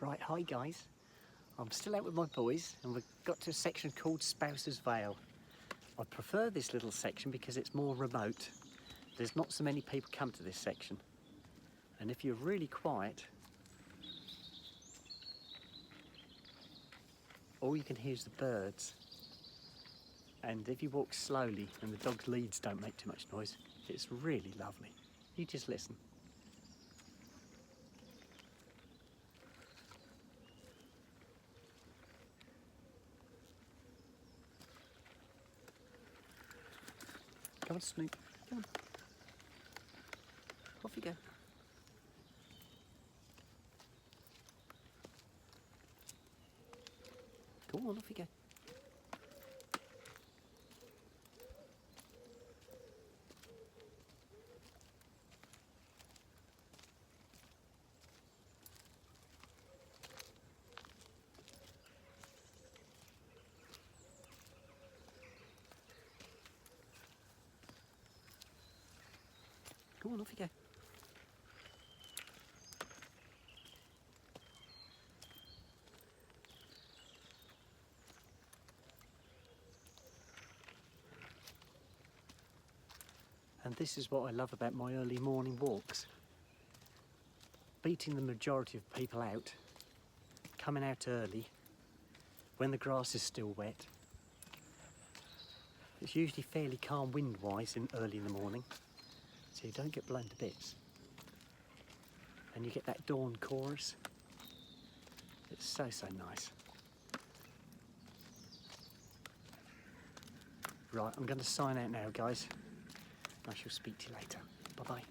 Right, hi guys. I'm still out with my boys and we've got to a section called Spouse's Vale. I prefer this little section because it's more remote. There's not so many people come to this section. And if you're really quiet, all you can hear is the birds. And if you walk slowly and the dog's leads don't make too much noise, it's really lovely. You just listen. Come on, Snoop. Come on. Off you go. Go on, off you go. Go on, off you go. And this is what I love about my early morning walks. Beating the majority of people out, coming out early, when the grass is still wet. It's usually fairly calm wind-wise early in the morning, so you don't get blown to bits. And you get that dawn chorus. It's so, so nice. Right, I'm going to sign out now, guys. I shall speak to you later. Bye-bye.